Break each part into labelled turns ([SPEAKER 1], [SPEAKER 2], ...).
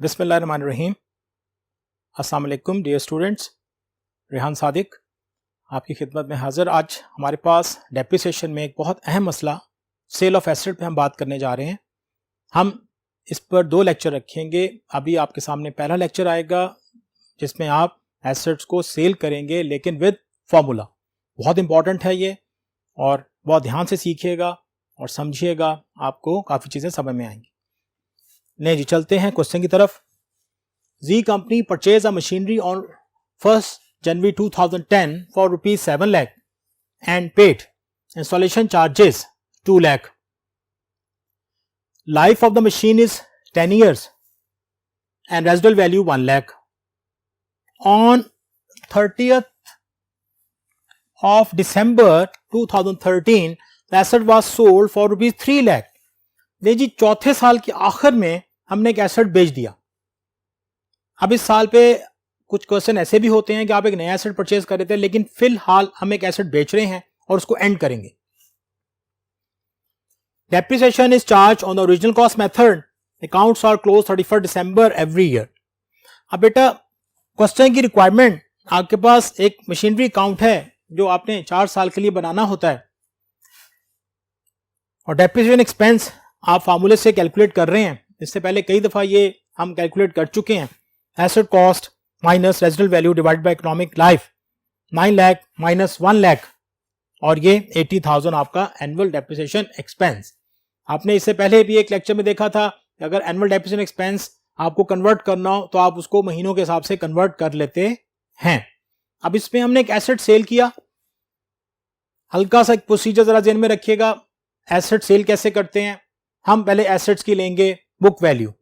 [SPEAKER 1] बिस्मिल्लाहिर्रहमानिर्रहीम। अस्सलाम वालेकुम डियर स्टूडेंट्स, रेहान सादिक आपकी खिदमत में हाज़िर। आज हमारे पास डेप्रिसिएशन में एक बहुत अहम मसला सेल ऑफ एसेट पे हम बात करने जा रहे हैं। हम इस पर 2 लेक्चर रखेंगे। अभी आपके सामने पहला लेक्चर आएगा जिसमें आप एसेट्स को सेल करेंगे लेकिन विद फार्मूला। बहुत इंपॉर्टेंट है ये और बहुत ध्यान से सीखिएगा और समझिएगा, आपको काफ़ी चीज़ें समझ में आएंगी। नहीं जी, चलते हैं क्वेश्चन की तरफ। G company purchase a machinery on 1 January 2010 for rupees 7 lakh and paid installation charges 2 lakh. Life of the machine is 10 years and residual value 1 lakh. On 30th of December 2013 the asset was sold for rupees 3 lakh. देखिए जी, चौथे साल के आखिर में हमने एक asset बेच दिया। अब इस साल पे कुछ क्वेश्चन ऐसे भी होते हैं कि आप एक नया एसेट परचेज कर रहे थे लेकिन फिलहाल हम एक एसेट बेच रहे हैं और उसको एंड करेंगे। Depreciation is charge on the original cost method. Accounts are close 31 December every year. अब बेटा, क्वेश्चन की रिक्वायरमेंट, आपके पास एक मशीनरी अकाउंट है जो आपने 4 साल के लिए बनाना होता है और डेप्रिसिएशन एक्सपेंस आप फार्मूले से कैलकुलेट कर रहे हैं। इससे पहले कई दफा ये हम कैलकुलेट कर चुके हैं। Asset cost minus residual value divided by economic life, 9 lakh minus 1 lakh और ये 80,000 आपका एनुअल डेप्रिसिएशन एक्सपेंस। आपने इससे पहले भी एक लेक्चर में देखा था कि अगर एनुअल डेप्रिसिएशन एक्सपेंस आपको कन्वर्ट करना हो तो आप उसको महीनों के हिसाब से कन्वर्ट कर लेते हैं। अब इसमें हमने एक एसेट सेल किया। हल्का सा एक प्रोसीजर जरा ध्यान में रखिएगा। एसेट सेल कैसे करते हैं? हम पहले एसेट्स की लेंगे बुक वैल्यू।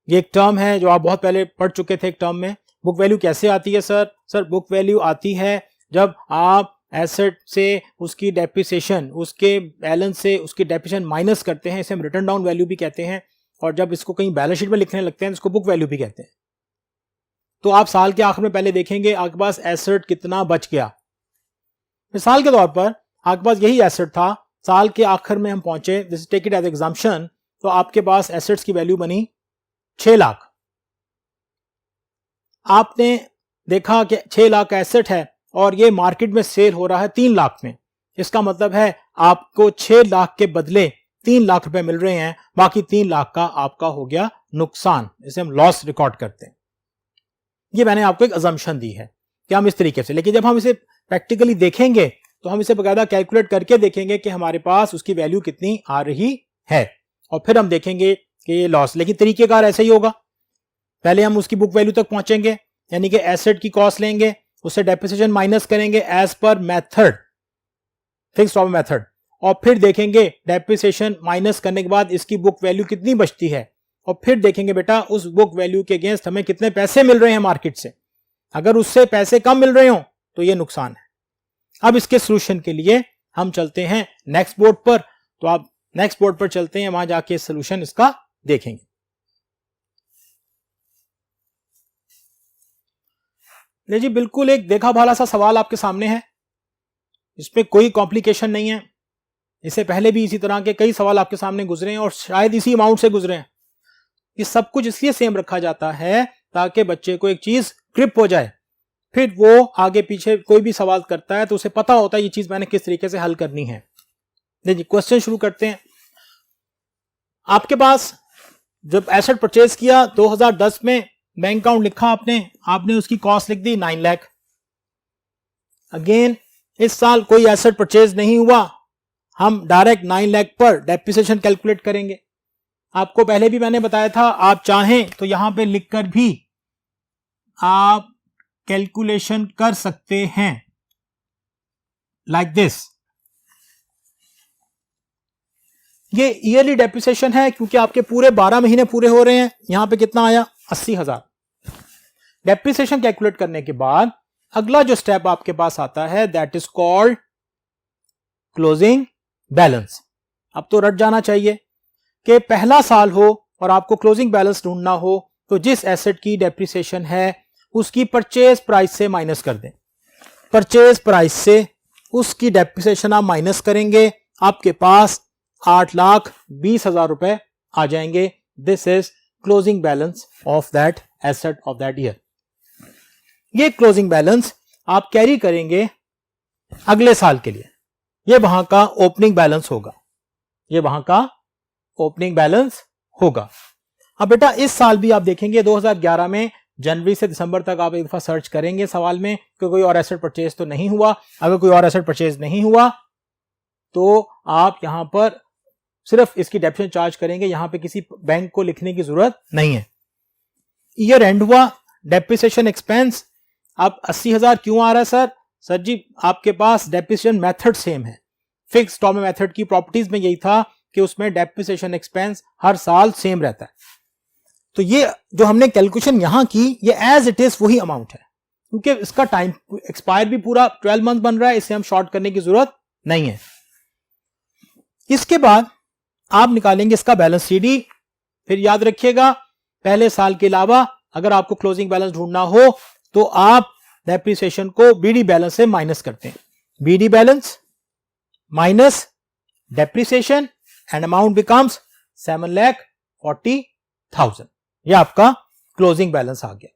[SPEAKER 1] ये एक टर्म है जो आप बहुत पहले पढ़ चुके थे। एक टर्म में बुक वैल्यू कैसे आती है सर बुक वैल्यू आती है जब आप एसेट से उसकी डेप्रिसिएशन, उसके बैलेंस से उसकी डेप्रिसिएशन माइनस करते हैं। इसे हम रिटर्न डाउन वैल्यू भी कहते हैं और जब इसको कहीं बैलेंस शीट में लिखने लगते हैं तो इसको बुक वैल्यू भी कहते हैं। तो आप साल के आखिर में पहले देखेंगे आपके पास एसेट कितना बच गया। मिसाल के तौर पर आपके पास यही एसेट था, साल के आखिर में हम पहुंचे, this take it as exemption, तो आपके पास एसेट्स की वैल्यू बनी 6 लाख। आपने देखा कि 6 लाख का एसेट है और ये मार्केट में सेल हो रहा है 3 लाख में। इसका मतलब है आपको 6 लाख के बदले 3 लाख रुपए मिल रहे हैं, बाकी 3 लाख का आपका हो गया नुकसान। इसे हम लॉस रिकॉर्ड करते हैं। ये मैंने आपको एक अजम्पशन दी है कि हम इस तरीके से, लेकिन जब हम इसे प्रैक्टिकली देखेंगे तो हम इसे बकायदा कैलकुलेट करके देखेंगे कि हमारे पास उसकी वैल्यू कितनी आ रही है और फिर हम देखेंगे कि ये लॉस। लेकिन तरीकेकार ऐसे ही होगा। पहले हम उसकी बुक वैल्यू तक पहुंचेंगे, यानी कि एसेट की कॉस्ट लेंगे, उससे डेप्रिसिएशन माइनस करेंगे as per method, fixed profit method, और फिर देखेंगे डेप्रिसिएशन माइनस करने के बाद इसकी बुक वैल्यू कितनी बचती है और फिर देखेंगे बेटा उस बुक वैल्यू के अगेंस्ट हमें कितने पैसे मिल रहे हैं मार्केट से। अगर उससे पैसे कम मिल रहे हो तो ये नुकसान है। अब इसके सोल्यूशन के लिए हम चलते हैं नेक्स्ट बोर्ड पर। तो आप नेक्स्ट बोर्ड पर चलते हैं, वहां जाके सोल्यूशन इसका देखेंगे। ले जी, बिल्कुल एक देखा भाला सा सवाल आपके सामने है, इसमें कोई कॉम्प्लिकेशन नहीं है। इससे पहले भी इसी तरह के कई सवाल आपके सामने गुजरे हैं और शायद इसी अमाउंट से गुजरे हैं। ये सब कुछ इसलिए सेम रखा जाता है ताकि बच्चे को एक चीज ग्रिप हो जाए, फिर वो आगे पीछे कोई भी सवाल करता है तो उसे पता होता है ये चीज मैंने किस तरीके से हल करनी है। देखिए क्वेश्चन शुरू करते हैं। आपके पास जब एसेट परचेज किया 2010 में, बैंक अकाउंट लिखा आपने उसकी कॉस्ट लिख दी 9 लाख। अगेन इस साल कोई एसेट परचेज नहीं हुआ, हम डायरेक्ट 9 लाख पर डेप्रिसिएशन कैलकुलेट करेंगे। आपको पहले भी मैंने बताया था, आप चाहें तो यहां पे लिखकर भी आप कैलकुलेशन कर सकते हैं लाइक दिस। ये ईयरली डेप्रिसिएशन है क्योंकि आपके पूरे 12 महीने पूरे हो रहे हैं। यहां पे कितना आया? 80,000। डेप्रिसिएशन कैलकुलेट करने के बाद अगला जो स्टेप आपके पास आता है that is called closing balance. अब तो रट जाना चाहिए कि पहला साल हो और आपको क्लोजिंग बैलेंस ढूंढना हो तो जिस एसेट की डेप्रिसिएशन है उसकी परचेज प्राइस से माइनस कर दें। परचेज प्राइस से उसकी डेप्रिसिएशन आप माइनस करेंगे, आपके पास 8,20,000 रुपए आ जाएंगे। This is closing balance of that asset of that year. ये क्लोजिंग बैलेंस आप कैरी करेंगे अगले साल के लिए। ये वहां का ओपनिंग बैलेंस होगा, ये वहां का ओपनिंग बैलेंस होगा। अब बेटा इस साल भी आप देखेंगे 2011 में जनवरी से दिसंबर तक आप एक दफा सर्च करेंगे सवाल में कि कोई और एसेट परचेज तो नहीं हुआ। अगर कोई और एसेट परचेज नहीं हुआ तो आप यहां पर सिर्फ इसकी डेप्रिसिएशन चार्ज करेंगे, यहां पे किसी बैंक को लिखने की जरूरत नहीं है। ईयर एंड हुआ, डेप्रिसिएशन एक्सपेंस अब 80,000 क्यों आ रहा है सर? सर जी आपके पास डेप्रिसिएशन मेथड सेम है। फिक्स इंस्टॉलमेंट मेथड की प्रॉपर्टीज में यही था कि उसमें डेप्रिसिएशन एक्सपेंस हर साल सेम रहता है। तो ये जो हमने कैलकुलेशन यहां की ये एज इट इज वही अमाउंट है, क्योंकि इसका टाइम एक्सपायर भी पूरा 12 मंथ बन रहा है, इसे हम शॉर्ट करने की जरूरत नहीं है। इसके बाद आप निकालेंगे इसका बैलेंस सीडी। फिर याद रखिएगा पहले साल के अलावा अगर आपको क्लोजिंग बैलेंस ढूंढना हो तो आप डेप्रिसिएशन को बीडी बैलेंस से माइनस करते हैं। BD balance minus depreciation and amount becomes 7,40,000। यह आपका क्लोजिंग बैलेंस आ गया।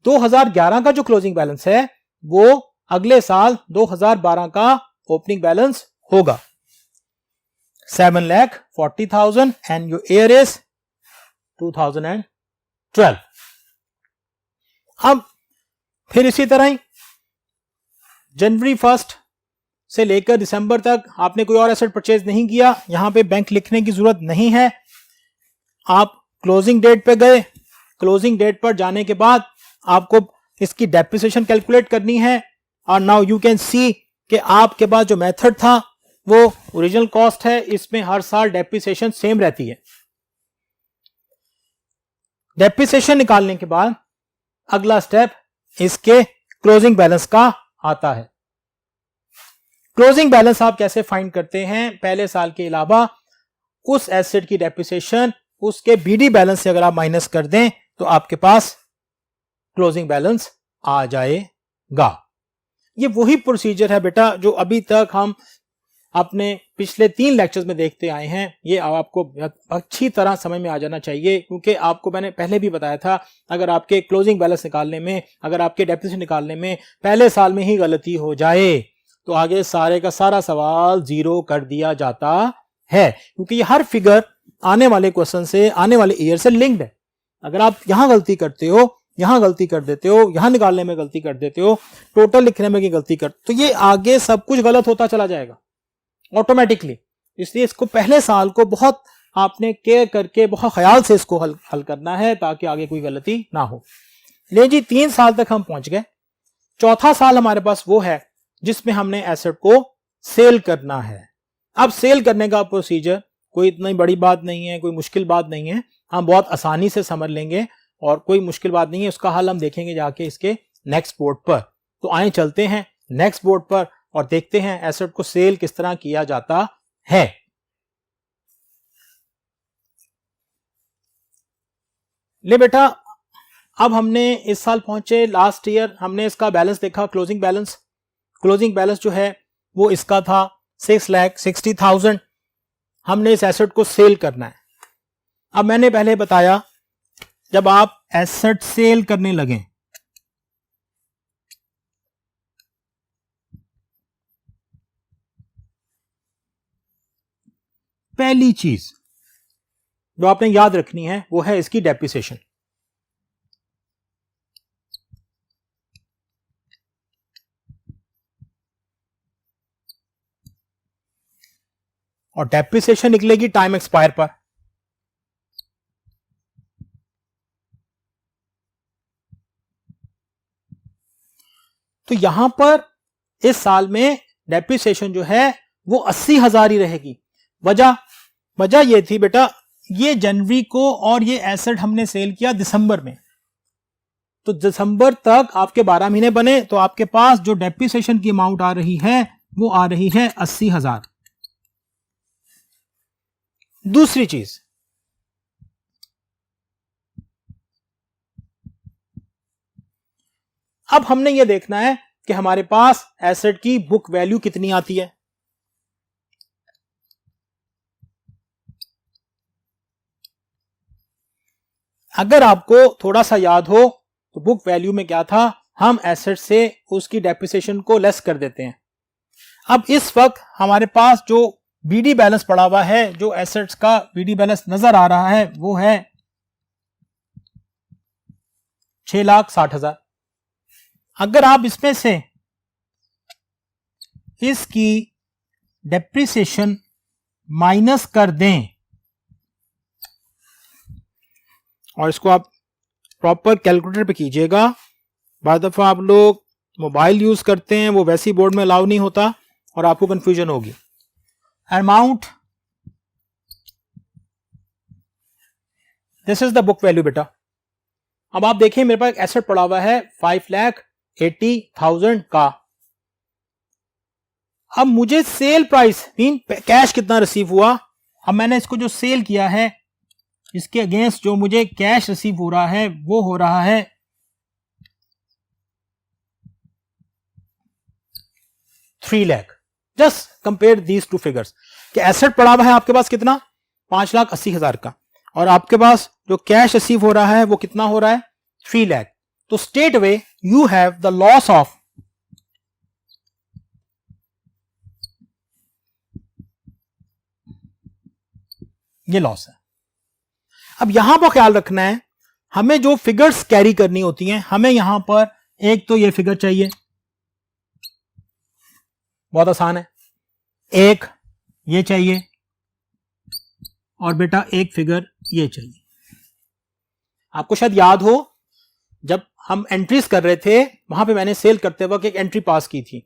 [SPEAKER 1] 2011 का जो क्लोजिंग बैलेंस है वो अगले साल 2012 का ओपनिंग बैलेंस होगा 7,40,000 एंड योर ईयर इज 2012। अब फिर इसी तरह ही जनवरी 1 से लेकर दिसंबर तक आपने कोई और एसेट परचेज नहीं किया, यहां पे बैंक लिखने की जरूरत नहीं है। आप क्लोजिंग डेट पे गए, क्लोजिंग डेट पर जाने के बाद आपको इसकी डेप्रिसिएशन कैलकुलेट करनी है और नाउ यू कैन सी कि आपके पास जो मेथड था वो ओरिजिनल कॉस्ट है, इसमें हर साल डेप्रिसिएशन सेम रहती है। डेप्रिसिएशन निकालने के बाद अगला स्टेप इसके क्लोजिंग बैलेंस का आता है। क्लोजिंग बैलेंस आप कैसे फाइंड करते हैं? पहले साल के अलावा उस एसेट की डेप्रिसिएशन उसके बीडी बैलेंस से अगर आप माइनस कर दें तो आपके पास क्लोजिंग बैलेंस आ जाएगा। ये वही प्रोसीजर है बेटा जो अभी तक हम अपने पिछले 3 लेक्चर्स में देखते आए हैं। ये आपको अच्छी तरह समझ में आ जाना चाहिए, क्योंकि आपको मैंने पहले भी बताया था अगर आपके क्लोजिंग बैलेंस निकालने में, अगर आपके डेप्रिसिएशन निकालने में पहले साल में ही गलती हो जाए तो आगे सारे का सारा सवाल जीरो कर दिया जाता है, क्योंकि ये हर फिगर आने वाले क्वेश्चन से, आने वाले ईयर से लिंक्ड है। अगर आप यहां गलती करते हो, यहां गलती कर देते हो, यहां निकालने में गलती कर देते हो, टोटल लिखने में की गलती कर, तो ये आगे सब कुछ गलत होता चला जाएगा ऑटोमेटिकली। इसलिए इसको पहले साल को बहुत आपने केयर करके बहुत ख्याल से इसको हल करना है ताकि आगे कोई गलती ना हो। ले जी 3 साल तक हम पहुंच गए। चौथा साल हमारे पास वो है जिसमें हमने एसेट को सेल करना है। अब सेल करने का प्रोसीजर कोई इतनी बड़ी बात नहीं है, कोई मुश्किल बात नहीं है, हम बहुत आसानी से समझ लेंगे और कोई मुश्किल बात नहीं है। उसका हल हम देखेंगे जाके इसके नेक्स्ट बोर्ड पर। तो आए चलते हैं नेक्स्ट बोर्ड पर और देखते हैं एसेट को सेल किस तरह किया जाता है। ले बेटा अब हमने इस साल पहुंचे, लास्ट ईयर हमने इसका बैलेंस देखा, क्लोजिंग बैलेंस। क्लोजिंग बैलेंस जो है वो इसका था 6,60,000। हमने इस एसेट को सेल करना है। अब मैंने पहले बताया जब आप एसेट सेल करने लगे पहली चीज जो आपने याद रखनी है वो है इसकी डेप्रिसिएशन। और डेप्रिसिएशन निकलेगी टाइम एक्सपायर पर। तो यहां पर इस साल में डेप्रिसिएशन जो है वो 80,000 ही रहेगी। वजह ये थी बेटा, ये जनवरी को और ये एसेट हमने सेल किया दिसंबर में, तो दिसंबर तक आपके 12 महीने बने, तो आपके पास जो डेप्रिसिएशन की अमाउंट आ रही है वो आ रही है 80,000। दूसरी चीज, अब हमने ये देखना है कि हमारे पास एसेट की बुक वैल्यू कितनी आती है। अगर आपको थोड़ा सा याद हो तो बुक वैल्यू में क्या था, हम एसेट से उसकी डेप्रिसिएशन को लेस कर देते हैं। अब इस वक्त हमारे पास जो बीडी बैलेंस पड़ा हुआ है, जो एसेट्स का बीडी बैलेंस नजर आ रहा है वो है 6,60,000। अगर आप इसमें से इसकी डेप्रिसिएशन माइनस कर दें और इसको आप प्रॉपर कैलकुलेटर पे कीजिएगा, बाद दफा आप लोग मोबाइल यूज करते हैं वो वैसी बोर्ड में अलाउ नहीं होता और आपको कंफ्यूजन होगी। Amount, this is the book value बेटा। अब आप देखिए मेरे पास एक एसेट पड़ा हुआ है 5,80,000 का। अब मुझे सेल प्राइस मीन कैश कितना रिसीव हुआ, अब मैंने इसको जो सेल किया है इसके अगेंस्ट जो मुझे कैश रिसीव हो रहा है वो हो रहा है 3 lakh. Just compare these two figures कि एसेट पड़ा हुआ है आपके पास कितना, 5,80,000 का, और आपके पास जो कैश रिसीव हो रहा है वो कितना हो रहा है 3 लाख। तो straight away you have the loss of ये लॉस है। अब यहां पर ख्याल रखना है, हमें जो फिगर्स कैरी करनी होती हैं, हमें यहां पर एक तो ये फिगर चाहिए, बहुत आसान है, एक ये चाहिए और बेटा एक फिगर ये चाहिए। आपको शायद याद हो जब हम एंट्रीज कर रहे थे वहां पे मैंने सेल करते वक्त एक एंट्री पास की थी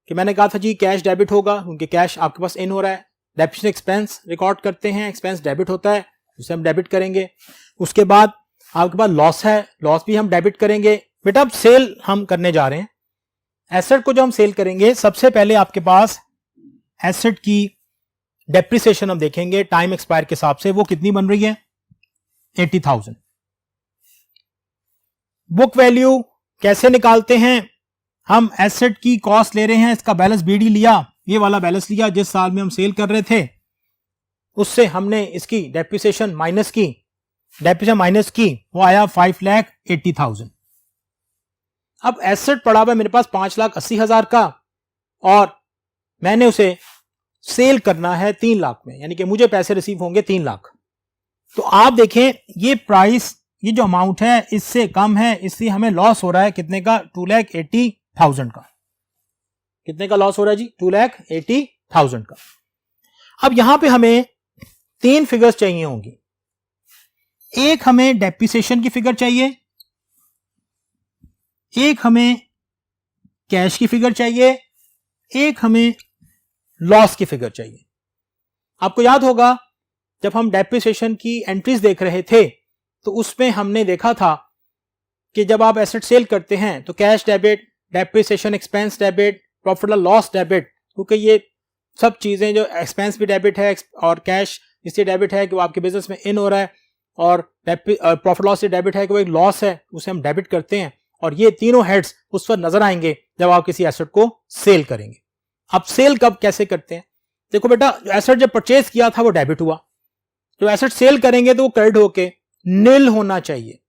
[SPEAKER 1] कि मैंने कहा था जी कैश डेबिट होगा, क्योंकि कैश आपके पास इन हो रहा है, डेप्रिसिएशन एक्सपेंस रिकॉर्ड करते हैं, एक्सपेंस डेबिट होता है, उसे हम डेबिट करेंगे। उसके बाद आपके पास लॉस है, लॉस भी हम डेबिट करेंगे। बेटा अब सेल हम करने जा रहे हैं, एसेट को जो हम सेल करेंगे सबसे पहले आपके पास एसेट की डेप्रिसिएशन हम देखेंगे टाइम एक्सपायर के हिसाब से, वो कितनी बन रही है 80,000। बुक वैल्यू कैसे निकालते हैं, हम एसेट की कॉस्ट ले रहे हैं, इसका बैलेंस बीडी लिया, ये वाला बैलेंस लिया जिस साल में हम सेल कर रहे थे, उससे हमने इसकी डेप्रिसिएशन माइनस की, डेप्रिसिएशन माइनस की, वो आया 5,80,000। अब एसेट पड़ा हुआ मेरे पास 5,80,000 का और मैंने उसे सेल करना है 3 लाख में, यानी कि मुझे पैसे रिसीव होंगे 3 लाख। तो आप देखें ये प्राइस, ये जो अमाउंट है इससे कम है, इसलिए हमें लॉस हो रहा है कितने का 2,80,000 का। कितने का लॉस हो रहा है जी 2,80,000 का। अब यहां पे हमें 3 फिगर्स चाहिए होंगी, एक हमें डेप्रिसिएशन की फिगर चाहिए, एक हमें कैश की फिगर चाहिए, एक हमें लॉस की फिगर चाहिए। आपको याद होगा जब हम डेप्रिसिएशन की एंट्रीज देख रहे थे तो उसमें हमने देखा था कि जब आप एसेट सेल करते हैं तो cash debit, depreciation expense debit, profit और लॉस डेबिट, क्योंकि ये सब चीजें जो एक्सपेंस भी डेबिट है और कैश इससे डेबिट है कि वो आपके बिजनेस में इन हो रहा है, और प्रॉफिट लॉस से डेबिट है कि वो एक लॉस है उसे हम डेबिट करते हैं, और ये तीनों हेड्स उस पर नजर आएंगे जब आप किसी एसेट को सेल करेंगे। अब सेल कब कैसे करते हैं, देखो बेटा जो एसेट जब परचेज किया था वो डेबिट हुआ, जो एसेट सेल करेंगे तो वो क्रेडिट होके निल होना चाहिए।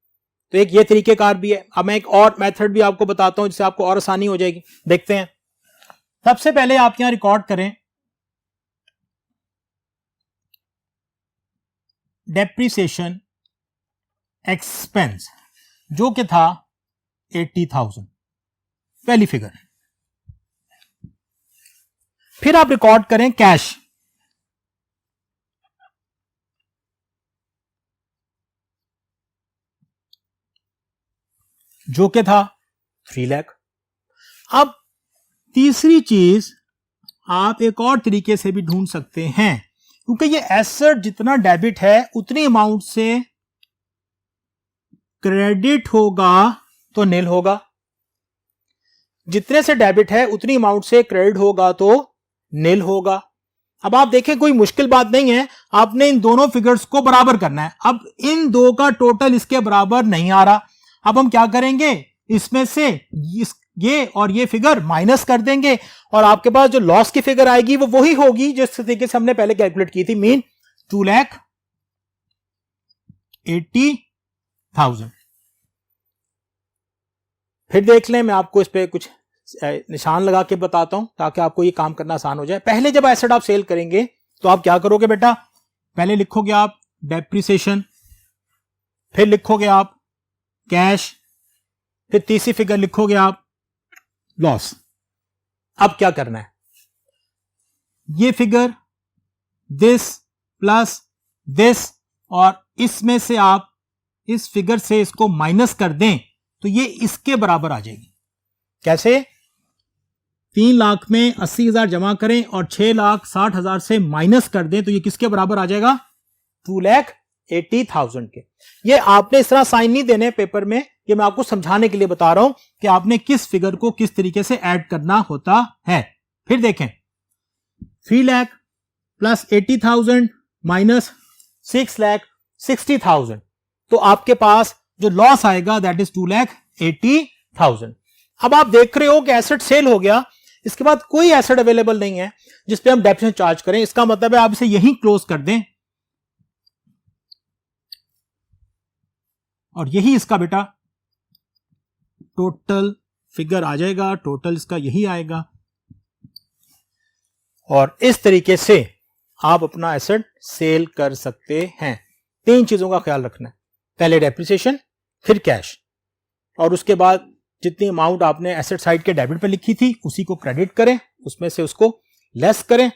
[SPEAKER 1] तो एक ये तरीकेकार भी है। अब मैं एक और मेथड भी आपको बताता हूं जिससे आपको और आसानी हो जाएगी, देखते हैं। सबसे पहले आप यहां रिकॉर्ड करें डेप्रिसिएशन एक्सपेंस जो कि था 80,000, पहली फिगर। फिर आप रिकॉर्ड करें कैश, जो कि था 3 लाख। अब तीसरी चीज आप एक और तरीके से भी ढूंढ सकते हैं, क्योंकि ये एसेट जितना डेबिट है उतनी अमाउंट से क्रेडिट होगा तो निल होगा, जितने से डेबिट है उतनी अमाउंट से क्रेडिट होगा तो निल होगा। अब आप देखें कोई मुश्किल बात नहीं है, आपने इन दोनों फिगर्स को बराबर करना है। अब इन दो का टोटल इसके बराबर नहीं आ रहा, अब हम क्या करेंगे, इसमें से ये और ये फिगर माइनस कर देंगे और आपके पास जो लॉस की फिगर आएगी वो वही होगी जिस तरीके से हमने पहले कैलकुलेट की थी, मीन 80,000। फिर देख लें, मैं आपको इस पे कुछ निशान लगा के बताता हूं ताकि आपको ये काम करना आसान हो जाए। पहले जब एसेट आप सेल करेंगे तो आप क्या करोगे बेटा, पहले लिखोगे आप डेप्रिसिएशन, फिर लिखोगे आप कैश, फिर तीसरी फिगर लिखोगे आप लॉस। अब क्या करना है, ये फिगर दिस प्लस दिस और इसमें से आप इस फिगर से इसको माइनस कर दें तो ये इसके बराबर आ जाएगी। कैसे, 3 लाख में 80,000 जमा करें और 6,60,000 से माइनस कर दें तो ये किसके बराबर आ जाएगा, 2,80,000 के। ये आपने इस तरह साइन नहीं देने पेपर में, ये मैं आपको समझाने के लिए बता रहा हूं कि आपने किस फिगर को किस तरीके से ऐड करना होता है। फिर देखें, 3 लाख प्लस 80,000 माइनस 6,60,000, तो आपके पास जो लॉस आएगा दैट इज 2,80,000। अब आप देख रहे हो कि एसेट सेल हो गया, इसके बाद कोई एसेट अवेलेबल नहीं है जिस पे हम डेप्रिसिएशन चार्ज करें। इसका मतलब है आप इसे यहीं क्लोज कर दें और यही इसका बेटा टोटल फिगर आ जाएगा, टोटल इसका यही आएगा। और इस तरीके से आप अपना एसेट सेल कर सकते हैं। 3 चीजों का ख्याल रखना है, पहले डेप्रिसिएशन, फिर कैश, और उसके बाद जितनी अमाउंट आपने एसेट साइड के डेबिट पे लिखी थी उसी को क्रेडिट करें, उसमें से उसको लेस करें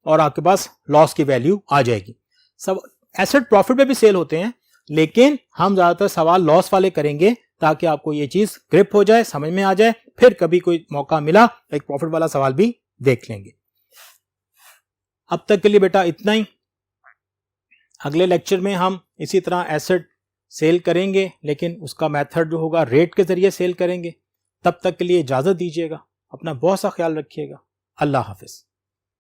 [SPEAKER 1] और आपके पास लॉस की वैल्यू आ जाएगी। सब एसेट प्रॉफिट पे भी सेल होते हैं, लेकिन हम ज्यादातर सवाल लॉस वाले करेंगे ताकि आपको ये चीज ग्रिप हो जाए, समझ में आ जाए। फिर कभी कोई मौका मिला एक प्रॉफिट वाला सवाल भी देख लेंगे। अब तक के लिए बेटा इतना ही। अगले लेक्चर में हम इसी तरह एसेट सेल करेंगे, लेकिन उसका मेथड जो होगा रेट के जरिए सेल करेंगे। तब तक के लिए इजाजत दीजिएगा, अपना बहुत सा ख्याल रखिएगा। अल्लाह हाफिज।